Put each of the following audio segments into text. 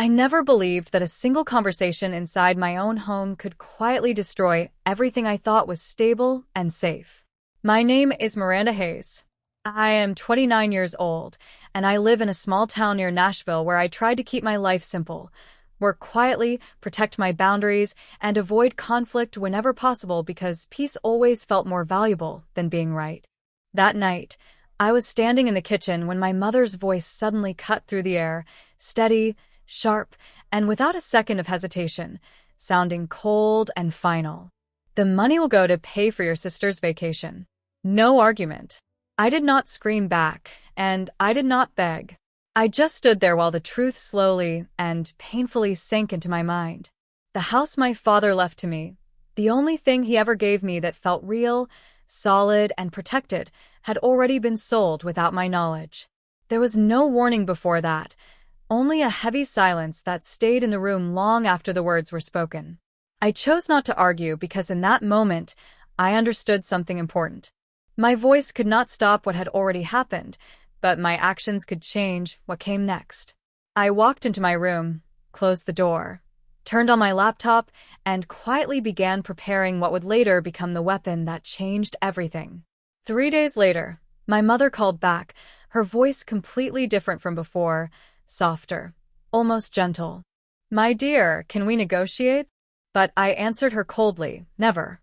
I never believed that a single conversation inside my own home could quietly destroy everything I thought was stable and safe. My name is Miranda Hayes. I am 29 years old, and I live in a small town near Nashville where I tried to keep my life simple, work quietly, protect my boundaries, and avoid conflict whenever possible because peace always felt more valuable than being right. That night, I was standing in the kitchen when my mother's voice suddenly cut through the air, steady, sharp, and without a second of hesitation, sounding cold and final. The money will go to pay for your sister's vacation. No argument. I did not scream back, and I did not beg. I just stood there while the truth slowly and painfully sank into my mind. The house my father left to me, the only thing he ever gave me that felt real, solid, and protected, had already been sold without my knowledge. There was no warning before that, only a heavy silence that stayed in the room long after the words were spoken. I chose not to argue because in that moment, I understood something important. My voice could not stop what had already happened, but my actions could change what came next. I walked into my room, closed the door, turned on my laptop, and quietly began preparing what would later become the weapon that changed everything. 3 days later, my mother called back, her voice completely different from before, softer, almost gentle. "My dear, can we negotiate?" But I answered her coldly, "Never."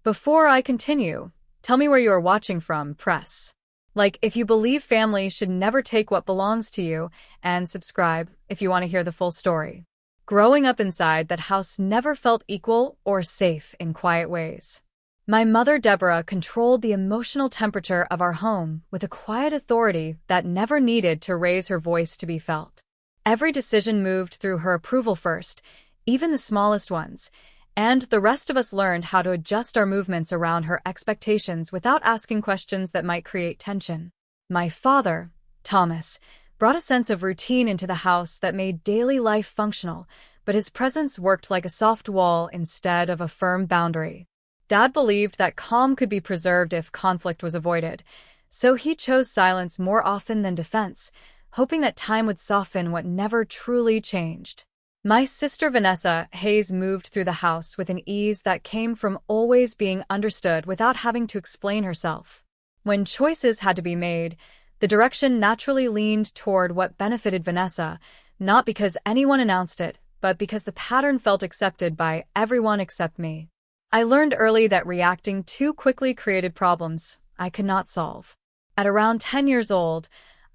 "Before I continue, tell me where you are watching from, press. Like if you believe family should never take what belongs to you, and subscribe if you want to hear the full story." Growing up inside that house never felt equal or safe in quiet ways. My mother, Deborah, controlled the emotional temperature of our home with a quiet authority that never needed to raise her voice to be felt. Every decision moved through her approval first, even the smallest ones, and the rest of us learned how to adjust our movements around her expectations without asking questions that might create tension. My father, Thomas, brought a sense of routine into the house that made daily life functional, but his presence worked like a soft wall instead of a firm boundary. Dad believed that calm could be preserved if conflict was avoided, so he chose silence more often than defense, hoping that time would soften what never truly changed. My sister Vanessa Hayes moved through the house with an ease that came from always being understood without having to explain herself. When choices had to be made, the direction naturally leaned toward what benefited Vanessa, not because anyone announced it, but because the pattern felt accepted by everyone except me. I learned early that reacting too quickly created problems I could not solve. At around 10 years old,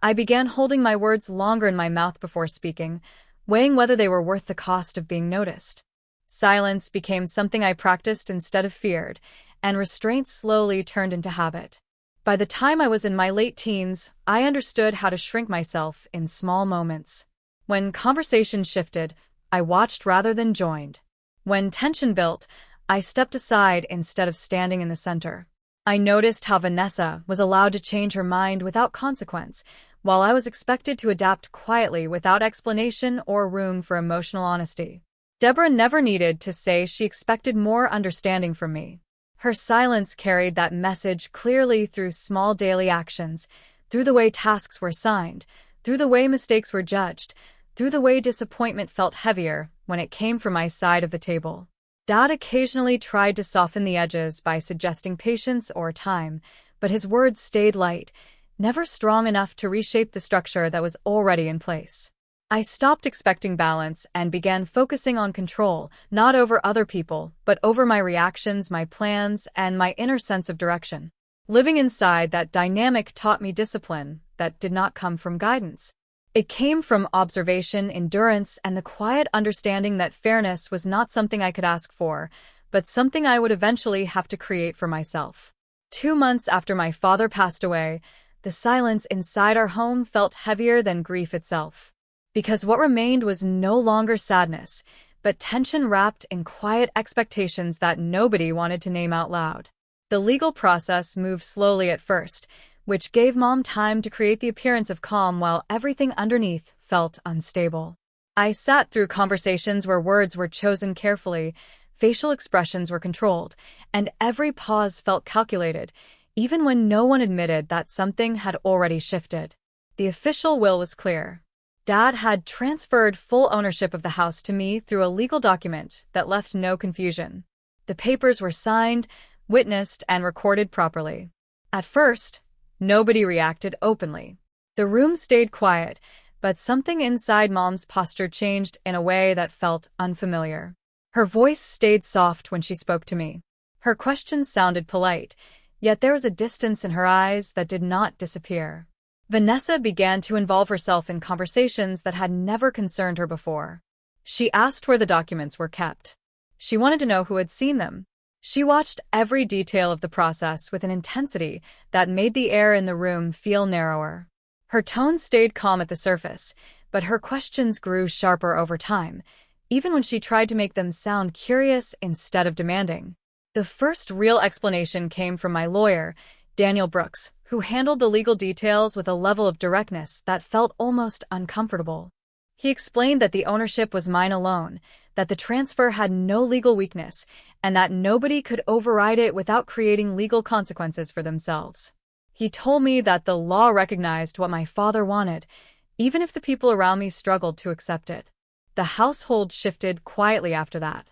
I began holding my words longer in my mouth before speaking, weighing whether they were worth the cost of being noticed. Silence became something I practiced instead of feared, and restraint slowly turned into habit. By the time I was in my late teens, I understood how to shrink myself in small moments. When conversation shifted, I watched rather than joined. When tension built, I stepped aside instead of standing in the center. I noticed how Vanessa was allowed to change her mind without consequence, while I was expected to adapt quietly without explanation or room for emotional honesty. Deborah never needed to say she expected more understanding from me. Her silence carried that message clearly through small daily actions, through the way tasks were assigned, through the way mistakes were judged, through the way disappointment felt heavier when it came from my side of the table. Dad occasionally tried to soften the edges by suggesting patience or time, but his words stayed light, never strong enough to reshape the structure that was already in place. I stopped expecting balance and began focusing on control, not over other people, but over my reactions, my plans, and my inner sense of direction. Living inside that dynamic taught me discipline that did not come from guidance. It came from observation, endurance, and the quiet understanding that fairness was not something I could ask for, but something I would eventually have to create for myself. 2 months after my father passed away, the silence inside our home felt heavier than grief itself. Because what remained was no longer sadness, but tension wrapped in quiet expectations that nobody wanted to name out loud. The legal process moved slowly at first, which gave Mom time to create the appearance of calm while everything underneath felt unstable. I sat through conversations where words were chosen carefully, facial expressions were controlled, and every pause felt calculated, even when no one admitted that something had already shifted. The official will was clear. Dad had transferred full ownership of the house to me through a legal document that left no confusion. The papers were signed, witnessed, and recorded properly. At first, nobody reacted openly. The room stayed quiet, but something inside Mom's posture changed in a way that felt unfamiliar. Her voice stayed soft when she spoke to me. Her questions sounded polite, yet there was a distance in her eyes that did not disappear. Vanessa began to involve herself in conversations that had never concerned her before. She asked where the documents were kept. She wanted to know who had seen them. She watched every detail of the process with an intensity that made the air in the room feel narrower. Her tone stayed calm at the surface, but her questions grew sharper over time, even when she tried to make them sound curious instead of demanding. The first real explanation came from my lawyer, Daniel Brooks, who handled the legal details with a level of directness that felt almost uncomfortable. He explained that the ownership was mine alone, that the transfer had no legal weakness, and that nobody could override it without creating legal consequences for themselves. He told me that the law recognized what my father wanted, even if the people around me struggled to accept it. The household shifted quietly after that.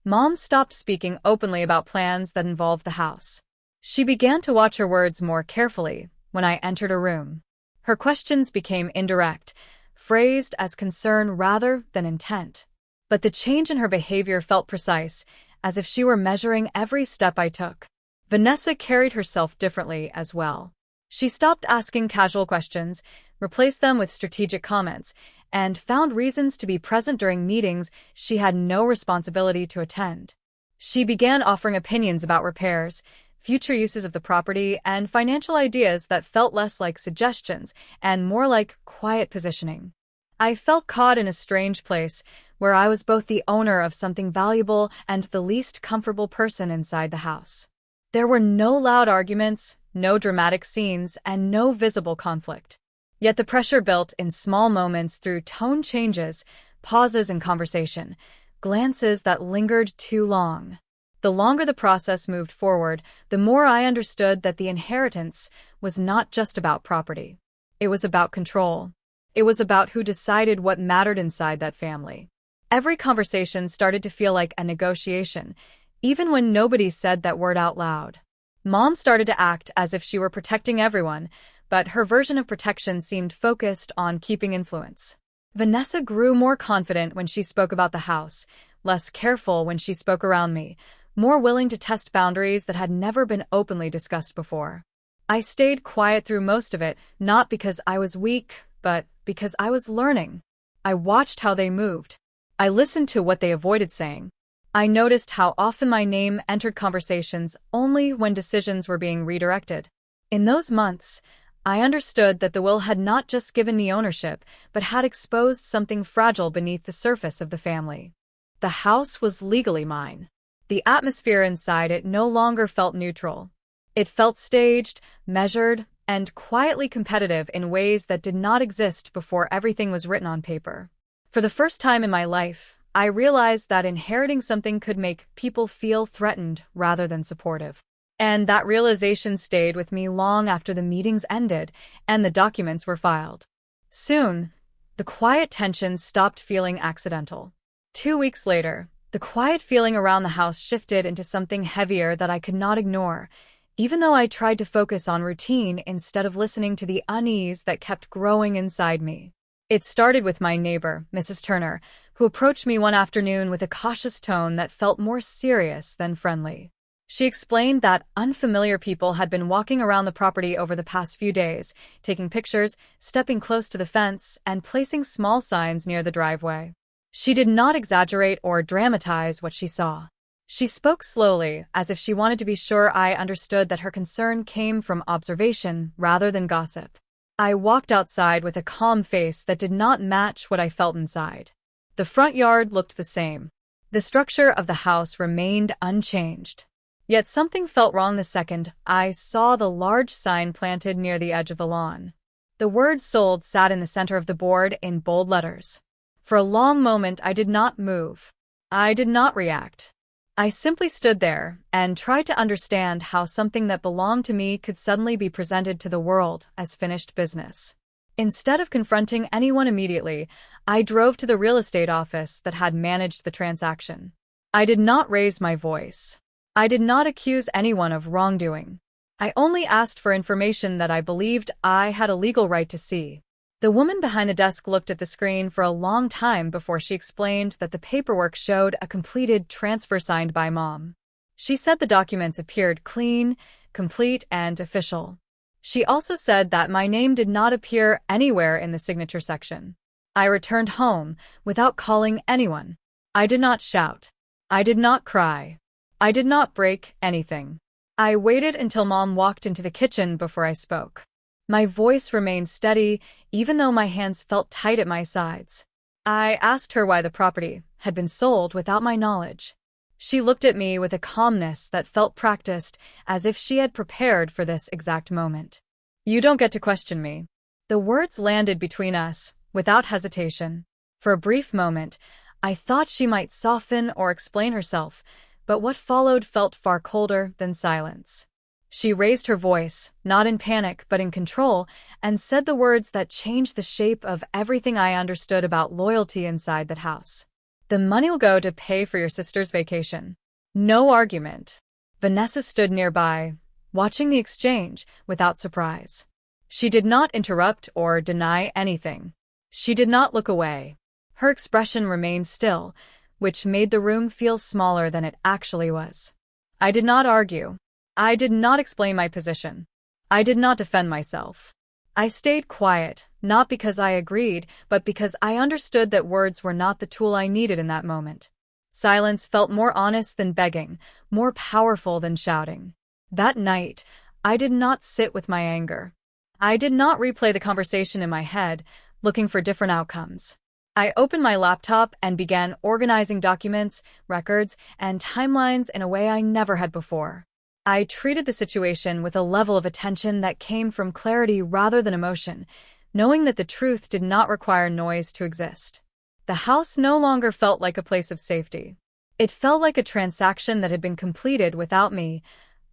Mom stopped speaking openly about plans that involved the house. She began to watch her words more carefully when I entered a room. Her questions became indirect, phrased as concern rather than intent. But the change in her behavior felt precise, as if she were measuring every step I took. Vanessa carried herself differently as well. She stopped asking casual questions, replaced them with strategic comments, and found reasons to be present during meetings she had no responsibility to attend. She began offering opinions about repairs, future uses of the property, and financial ideas that felt less like suggestions and more like quiet positioning. I felt caught in a strange place, where I was both the owner of something valuable and the least comfortable person inside the house. There were no loud arguments, no dramatic scenes, and no visible conflict. Yet the pressure built in small moments through tone changes, pauses in conversation, glances that lingered too long. The longer the process moved forward, the more I understood that the inheritance was not just about property. It was about control. It was about who decided what mattered inside that family. Every conversation started to feel like a negotiation, even when nobody said that word out loud. Mom started to act as if she were protecting everyone, but her version of protection seemed focused on keeping influence. Vanessa grew more confident when she spoke about the house, less careful when she spoke around me, more willing to test boundaries that had never been openly discussed before. I stayed quiet through most of it, not because I was weak, but because I was learning. I watched how they moved. I listened to what they avoided saying. I noticed how often my name entered conversations only when decisions were being redirected. In those months, I understood that the will had not just given me ownership, but had exposed something fragile beneath the surface of the family. The house was legally mine. The atmosphere inside it no longer felt neutral. It felt staged, measured, and quietly competitive in ways that did not exist before everything was written on paper. For the first time in my life, I realized that inheriting something could make people feel threatened rather than supportive. And that realization stayed with me long after the meetings ended and the documents were filed. Soon, the quiet tension stopped feeling accidental. 2 weeks later, the quiet feeling around the house shifted into something heavier that I could not ignore, even though I tried to focus on routine instead of listening to the unease that kept growing inside me. It started with my neighbor, Mrs. Turner, who approached me one afternoon with a cautious tone that felt more serious than friendly. She explained that unfamiliar people had been walking around the property over the past few days, taking pictures, stepping close to the fence, and placing small signs near the driveway. She did not exaggerate or dramatize what she saw. She spoke slowly, as if she wanted to be sure I understood that her concern came from observation rather than gossip. I walked outside with a calm face that did not match what I felt inside. The front yard looked the same. The structure of the house remained unchanged. Yet something felt wrong the second I saw the large sign planted near the edge of the lawn. The word "sold" sat in the center of the board in bold letters. For a long moment I did not move. I did not react. I simply stood there and tried to understand how something that belonged to me could suddenly be presented to the world as finished business. Instead of confronting anyone immediately, I drove to the real estate office that had managed the transaction. I did not raise my voice. I did not accuse anyone of wrongdoing. I only asked for information that I believed I had a legal right to see. The woman behind the desk looked at the screen for a long time before she explained that the paperwork showed a completed transfer signed by Mom. She said the documents appeared clean, complete, and official. She also said that my name did not appear anywhere in the signature section. I returned home without calling anyone. I did not shout. I did not cry. I did not break anything. I waited until Mom walked into the kitchen before I spoke. My voice remained steady, even though my hands felt tight at my sides. I asked her why the property had been sold without my knowledge. She looked at me with a calmness that felt practiced, as if she had prepared for this exact moment. "You don't get to question me." The words landed between us, without hesitation. For a brief moment, I thought she might soften or explain herself, but what followed felt far colder than silence. She raised her voice, not in panic but in control, and said the words that changed the shape of everything I understood about loyalty inside that house. "The money will go to pay for your sister's vacation." No argument. Vanessa stood nearby, watching the exchange without surprise. She did not interrupt or deny anything. She did not look away. Her expression remained still, which made the room feel smaller than it actually was. I did not argue. I did not explain my position. I did not defend myself. I stayed quiet, not because I agreed, but because I understood that words were not the tool I needed in that moment. Silence felt more honest than begging, more powerful than shouting. That night, I did not sit with my anger. I did not replay the conversation in my head, looking for different outcomes. I opened my laptop and began organizing documents, records, and timelines in a way I never had before. I treated the situation with a level of attention that came from clarity rather than emotion, knowing that the truth did not require noise to exist. The house no longer felt like a place of safety. It felt like a transaction that had been completed without me,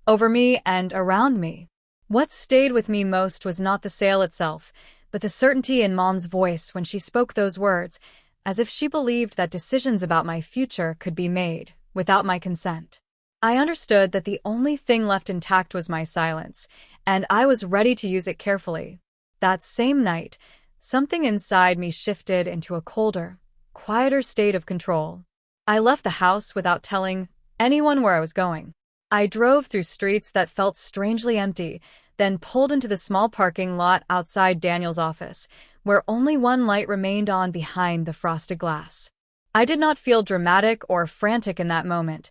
over me, and around me. What stayed with me most was not the sale itself, but the certainty in Mom's voice when she spoke those words, as if she believed that decisions about my future could be made without my consent. I understood that the only thing left intact was my silence, and I was ready to use it carefully. That same night, something inside me shifted into a colder, quieter state of control. I left the house without telling anyone where I was going. I drove through streets that felt strangely empty, then pulled into the small parking lot outside Daniel's office, where only one light remained on behind the frosted glass. I did not feel dramatic or frantic in that moment,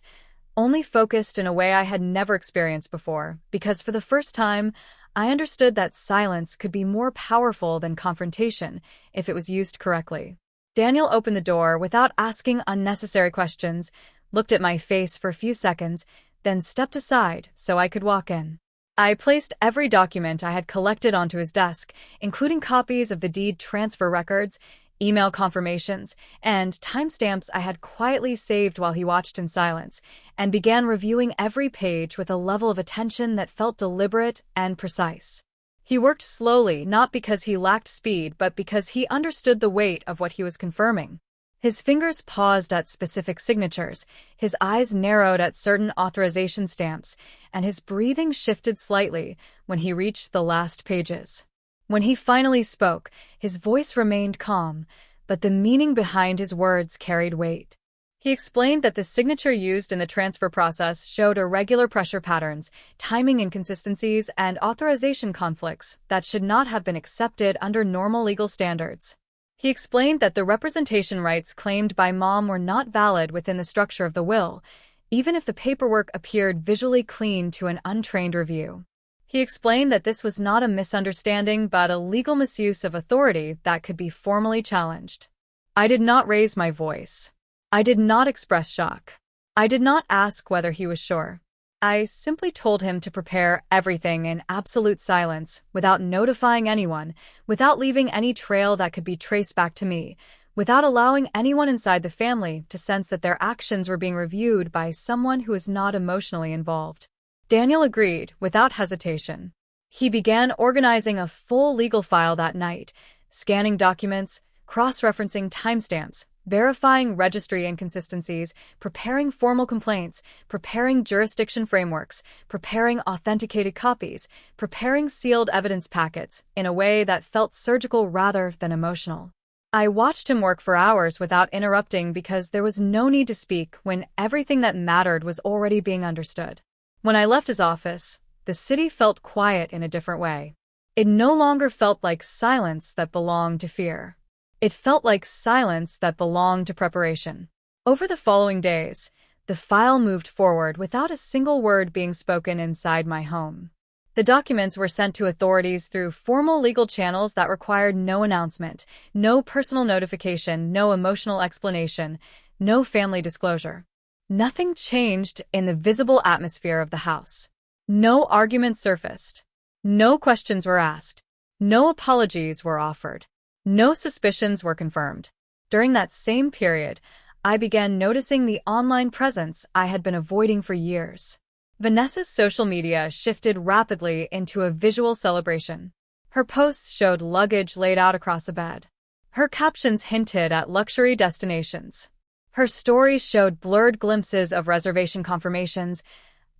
only focused in a way I had never experienced before, because for the first time, I understood that silence could be more powerful than confrontation if it was used correctly. Daniel opened the door without asking unnecessary questions, looked at my face for a few seconds, then stepped aside so I could walk in. I placed every document I had collected onto his desk, including copies of the deed transfer records, email confirmations, and timestamps I had quietly saved while he watched in silence, and began reviewing every page with a level of attention that felt deliberate and precise. He worked slowly, not because he lacked speed, but because he understood the weight of what he was confirming. His fingers paused at specific signatures, his eyes narrowed at certain authorization stamps, and his breathing shifted slightly when he reached the last pages. When he finally spoke, his voice remained calm, but the meaning behind his words carried weight. He explained that the signature used in the transfer process showed irregular pressure patterns, timing inconsistencies, and authorization conflicts that should not have been accepted under normal legal standards. He explained that the representation rights claimed by Mom were not valid within the structure of the will, even if the paperwork appeared visually clean to an untrained review. He explained that this was not a misunderstanding but a legal misuse of authority that could be formally challenged. I did not raise my voice. I did not express shock. I did not ask whether he was sure. I simply told him to prepare everything in absolute silence, without notifying anyone, without leaving any trail that could be traced back to me, without allowing anyone inside the family to sense that their actions were being reviewed by someone who is not emotionally involved. Daniel agreed, without hesitation. He began organizing a full legal file that night, scanning documents, cross-referencing timestamps, verifying registry inconsistencies, preparing formal complaints, preparing jurisdiction frameworks, preparing authenticated copies, preparing sealed evidence packets in a way that felt surgical rather than emotional. I watched him work for hours without interrupting because there was no need to speak when everything that mattered was already being understood. When I left his office, the city felt quiet in a different way. It no longer felt like silence that belonged to fear. It felt like silence that belonged to preparation. Over the following days, the file moved forward without a single word being spoken inside my home. The documents were sent to authorities through formal legal channels that required no announcement, no personal notification, no emotional explanation, no family disclosure. Nothing changed in the visible atmosphere of the house. No arguments surfaced. No questions were asked. No apologies were offered. No suspicions were confirmed. During that same period, I began noticing the online presence I had been avoiding for years. Vanessa's social media shifted rapidly into a visual celebration. Her posts showed luggage laid out across a bed. Her captions hinted at luxury destinations. Her stories showed blurred glimpses of reservation confirmations,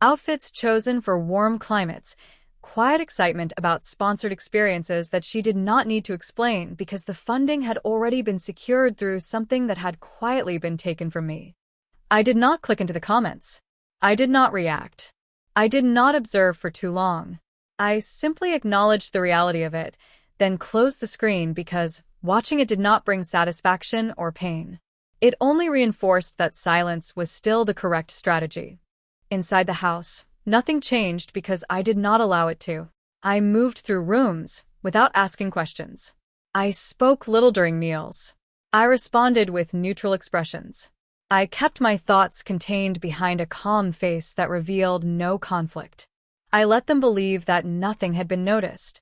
outfits chosen for warm climates, quiet excitement about sponsored experiences that she did not need to explain because the funding had already been secured through something that had quietly been taken from me. I did not click into the comments. I did not react. I did not observe for too long. I simply acknowledged the reality of it, then closed the screen because watching it did not bring satisfaction or pain. It only reinforced that silence was still the correct strategy. Inside the house, nothing changed because I did not allow it to. I moved through rooms without asking questions. I spoke little during meals. I responded with neutral expressions. I kept my thoughts contained behind a calm face that revealed no conflict. I let them believe that nothing had been noticed.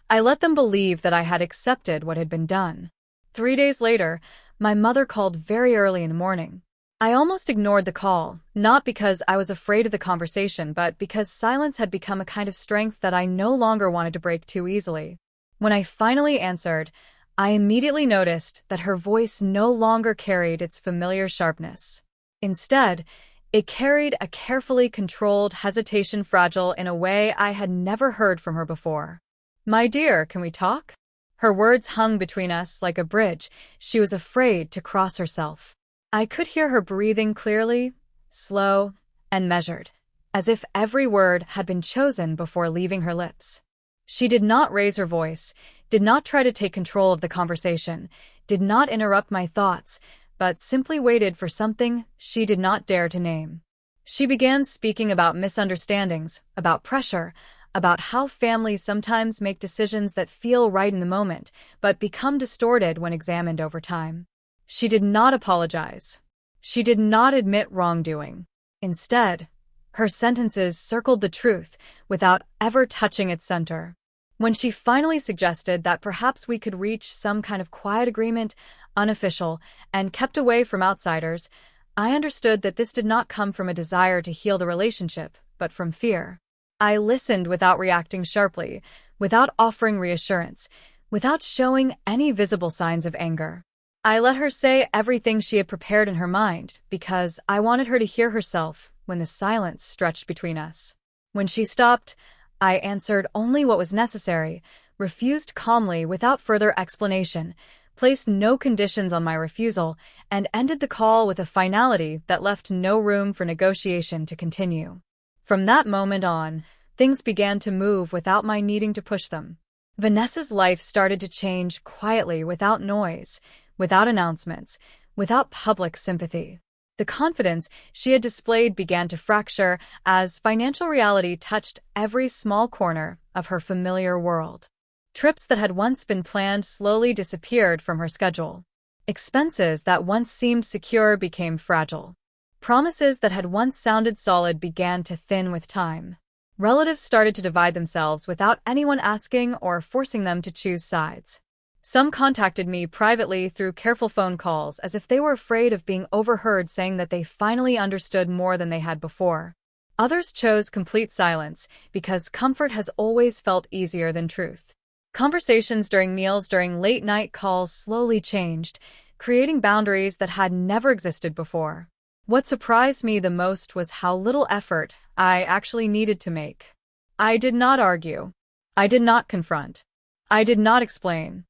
I let them believe that I had accepted what had been done. 3 days later, my mother called very early in the morning. I almost ignored the call, not because I was afraid of the conversation, but because silence had become a kind of strength that I no longer wanted to break too easily. When I finally answered, I immediately noticed that her voice no longer carried its familiar sharpness. Instead, it carried a carefully controlled hesitation, fragile in a way I had never heard from her before. "My dear, can we talk?" Her words hung between us like a bridge she was afraid to cross herself. I could hear her breathing clearly, slow, and measured, as if every word had been chosen before leaving her lips. She did not raise her voice, did not try to take control of the conversation, did not interrupt my thoughts, but simply waited for something she did not dare to name. She began speaking about misunderstandings, about pressure, about how families sometimes make decisions that feel right in the moment, but become distorted when examined over time. She did not apologize. She did not admit wrongdoing. Instead, her sentences circled the truth without ever touching its center. When she finally suggested that perhaps we could reach some kind of quiet agreement, unofficial, and kept away from outsiders, I understood that this did not come from a desire to heal the relationship, but from fear. I listened without reacting sharply, without offering reassurance, without showing any visible signs of anger. I let her say everything she had prepared in her mind because I wanted her to hear herself when the silence stretched between us. When she stopped, I answered only what was necessary, refused calmly without further explanation, placed no conditions on my refusal, and ended the call with a finality that left no room for negotiation to continue. From that moment on, things began to move without my needing to push them. Vanessa's life started to change quietly without noise, without announcements, without public sympathy. The confidence she had displayed began to fracture as financial reality touched every small corner of her familiar world. Trips that had once been planned slowly disappeared from her schedule. Expenses that once seemed secure became fragile. Promises that had once sounded solid began to thin with time. Relatives started to divide themselves without anyone asking or forcing them to choose sides. Some contacted me privately through careful phone calls as if they were afraid of being overheard saying that they finally understood more than they had before. Others chose complete silence because comfort has always felt easier than truth. Conversations during meals during late-night calls slowly changed, creating boundaries that had never existed before. What surprised me the most was how little effort I actually needed to make. I did not argue. I did not confront. I did not explain.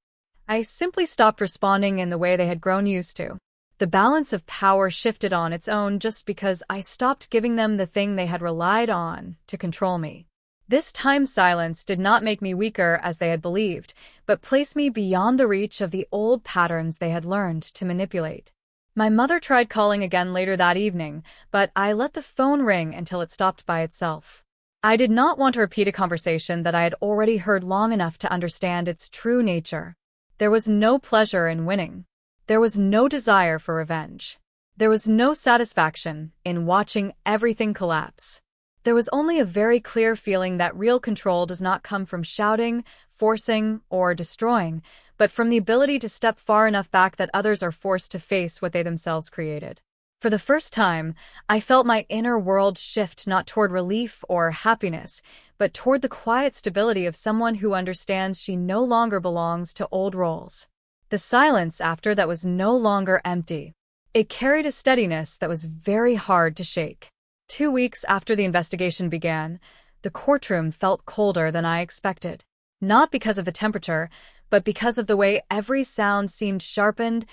I simply stopped responding in the way they had grown used to. The balance of power shifted on its own just because I stopped giving them the thing they had relied on to control me. This time silence did not make me weaker as they had believed, but placed me beyond the reach of the old patterns they had learned to manipulate. My mother tried calling again later that evening, but I let the phone ring until it stopped by itself. I did not want to repeat a conversation that I had already heard long enough to understand its true nature. There was no pleasure in winning. There was no desire for revenge. There was no satisfaction in watching everything collapse. There was only a very clear feeling that real control does not come from shouting, forcing, or destroying, but from the ability to step far enough back that others are forced to face what they themselves created. For the first time, I felt my inner world shift not toward relief or happiness, but toward the quiet stability of someone who understands she no longer belongs to old roles. The silence after that was no longer empty. It carried a steadiness that was very hard to shake. 2 weeks after the investigation began, the courtroom felt colder than I expected. Not because of the temperature, but because of the way every sound seemed sharpened,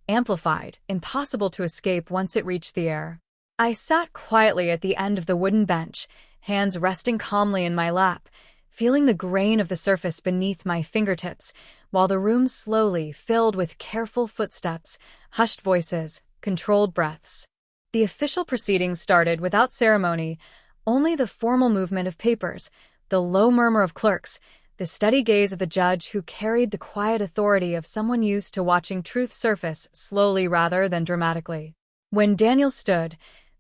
amplified, impossible to escape once it reached the air. I sat quietly at the end of the wooden bench, hands resting calmly in my lap, feeling the grain of the surface beneath my fingertips, while the room slowly filled with careful footsteps, hushed voices, controlled breaths. The official proceedings started without ceremony, only the formal movement of papers, the low murmur of clerks, the steady gaze of the judge who carried the quiet authority of someone used to watching truth surface slowly rather than dramatically. When Daniel stood,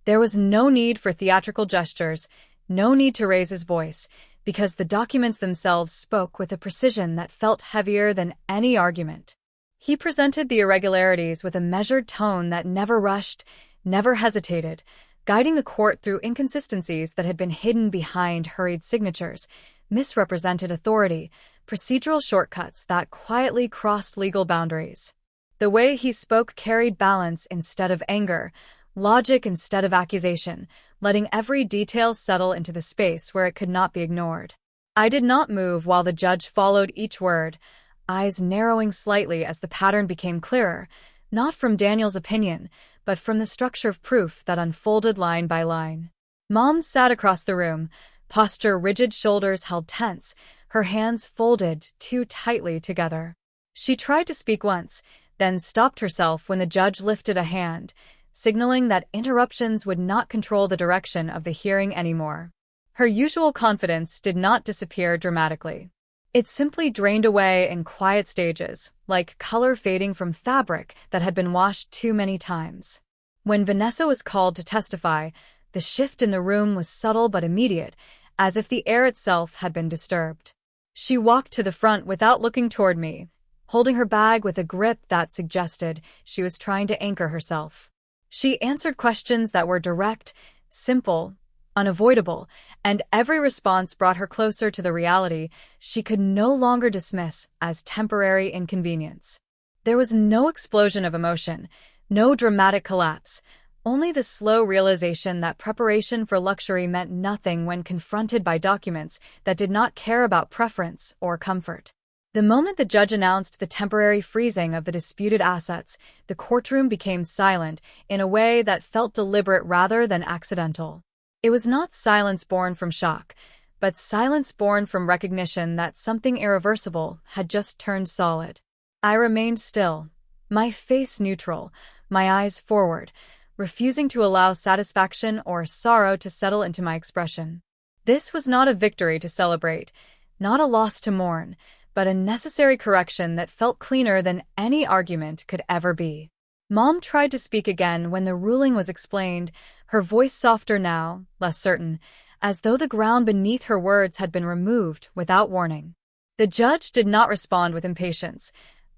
there was no need for theatrical gestures, no need to raise his voice, because the documents themselves spoke with a precision that felt heavier than any argument. He presented the irregularities with a measured tone that never rushed, never hesitated, guiding the court through inconsistencies that had been hidden behind hurried signatures, misrepresented authority, procedural shortcuts that quietly crossed legal boundaries. The way he spoke carried balance instead of anger, logic instead of accusation, letting every detail settle into the space where it could not be ignored. I did not move while the judge followed each word, eyes narrowing slightly as the pattern became clearer, not from Daniel's opinion, but from the structure of proof that unfolded line by line. Mom sat across the room, posture rigid, shoulders held tense, her hands folded too tightly together. She tried to speak once, then stopped herself when the judge lifted a hand, signaling that interruptions would not control the direction of the hearing anymore. Her usual confidence did not disappear dramatically. It simply drained away in quiet stages, like color fading from fabric that had been washed too many times. When Vanessa was called to testify, the shift in the room was subtle but immediate, as if the air itself had been disturbed. She walked to the front without looking toward me, holding her bag with a grip that suggested she was trying to anchor herself. She answered questions that were direct, simple, unavoidable, and every response brought her closer to the reality she could no longer dismiss as temporary inconvenience. There was no explosion of emotion, no dramatic collapse, only the slow realization that preparation for luxury meant nothing when confronted by documents that did not care about preference or comfort. The moment the judge announced the temporary freezing of the disputed assets, the courtroom became silent in a way that felt deliberate rather than accidental. It was not silence born from shock, but silence born from recognition that something irreversible had just turned solid. I remained still, my face neutral, my eyes forward, refusing to allow satisfaction or sorrow to settle into my expression. This was not a victory to celebrate, not a loss to mourn, but a necessary correction that felt cleaner than any argument could ever be. Mom tried to speak again when the ruling was explained, her voice softer now, less certain, as though the ground beneath her words had been removed without warning. The judge did not respond with impatience,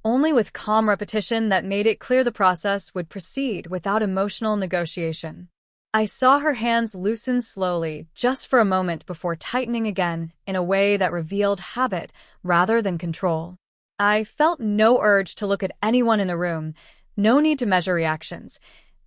only with calm repetition that made it clear the process would proceed without emotional negotiation. I saw her hands loosen slowly, just for a moment before tightening again in a way that revealed habit rather than control. I felt no urge to look at anyone in the room, no need to measure reactions,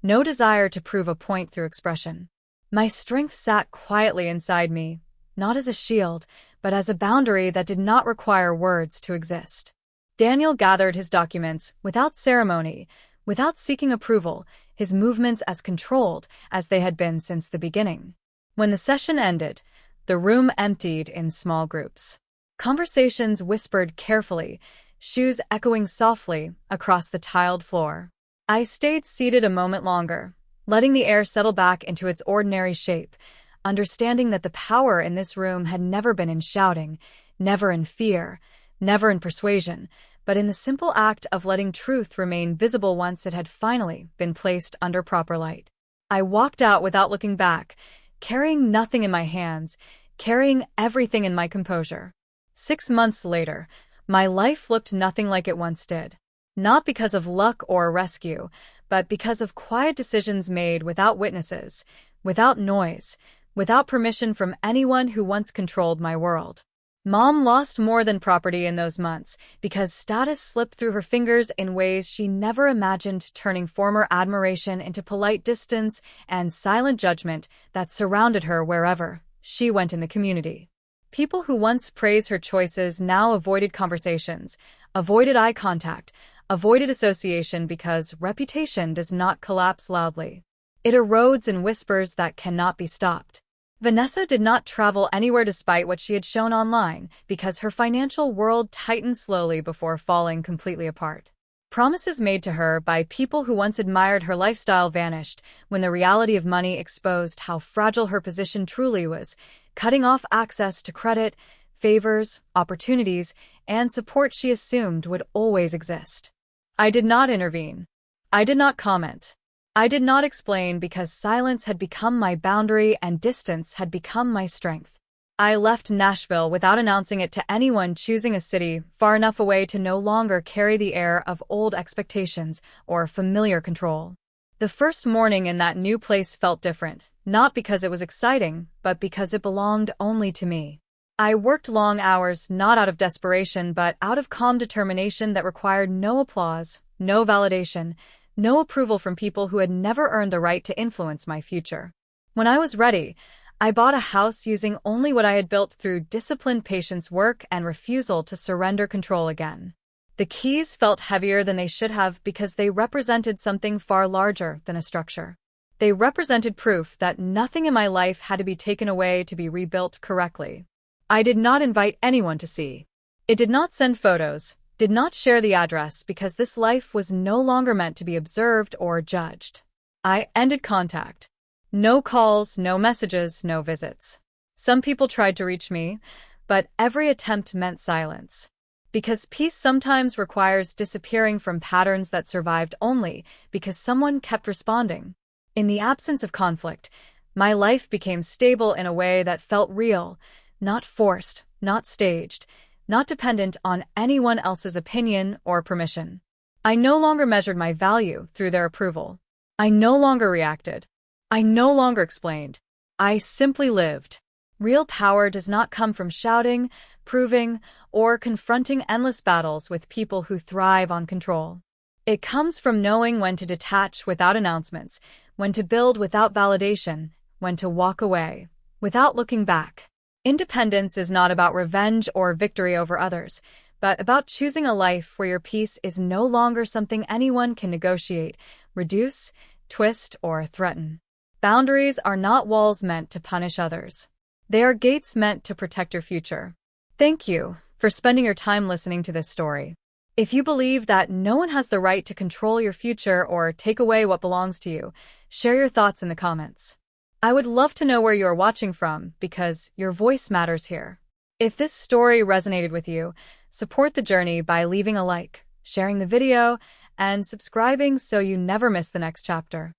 no desire to prove a point through expression. My strength sat quietly inside me, not as a shield, but as a boundary that did not require words to exist. Daniel gathered his documents without ceremony, without seeking approval, his movements as controlled as they had been since the beginning. When the session ended, the room emptied in small groups. Conversations whispered carefully, shoes echoing softly across the tiled floor. I stayed seated a moment longer, letting the air settle back into its ordinary shape, understanding that the power in this room had never been in shouting, never in fear, never in persuasion, but in the simple act of letting truth remain visible once it had finally been placed under proper light. I walked out without looking back, carrying nothing in my hands, carrying everything in my composure. 6 months later, my life looked nothing like it once did. Not because of luck or rescue, but because of quiet decisions made without witnesses, without noise, without permission from anyone who once controlled my world. Mom lost more than property in those months because status slipped through her fingers in ways she never imagined, turning former admiration into polite distance and silent judgment that surrounded her wherever she went in the community. People who once praised her choices now avoided conversations, avoided eye contact, avoided association because reputation does not collapse loudly. It erodes in whispers that cannot be stopped. Vanessa did not travel anywhere despite what she had shown online because her financial world tightened slowly before falling completely apart. Promises made to her by people who once admired her lifestyle vanished when the reality of money exposed how fragile her position truly was, cutting off access to credit, favors, opportunities, and support she assumed would always exist. I did not intervene. I did not comment. I did not explain because silence had become my boundary and distance had become my strength. I left Nashville without announcing it to anyone, choosing a city far enough away to no longer carry the air of old expectations or familiar control. The first morning in that new place felt different, not because it was exciting, but because it belonged only to me. I worked long hours, not out of desperation, but out of calm determination that required no applause, no validation, no approval from people who had never earned the right to influence my future. When I was ready, I bought a house using only what I had built through disciplined patience, work, and refusal to surrender control again. The keys felt heavier than they should have because they represented something far larger than a structure. They represented proof that nothing in my life had to be taken away to be rebuilt correctly. I did not invite anyone to see. It did not send photos, did not share the address because this life was no longer meant to be observed or judged. I ended contact. No calls, no messages, no visits. Some people tried to reach me, but every attempt meant silence. Because peace sometimes requires disappearing from patterns that survived only because someone kept responding. In the absence of conflict, my life became stable in a way that felt real, not forced, not staged, not dependent on anyone else's opinion or permission. I no longer measured my value through their approval. I no longer reacted. I no longer explained. I simply lived. Real power does not come from shouting, proving, or confronting endless battles with people who thrive on control. It comes from knowing when to detach without announcements, when to build without validation, when to walk away without looking back. Independence is not about revenge or victory over others, but about choosing a life where your peace is no longer something anyone can negotiate, reduce, twist, or threaten. Boundaries are not walls meant to punish others. They are gates meant to protect your future. Thank you for spending your time listening to this story. If you believe that no one has the right to control your future or take away what belongs to you, share your thoughts in the comments. I would love to know where you are watching from because your voice matters here. If this story resonated with you, support the journey by leaving a like, sharing the video, and subscribing so you never miss the next chapter.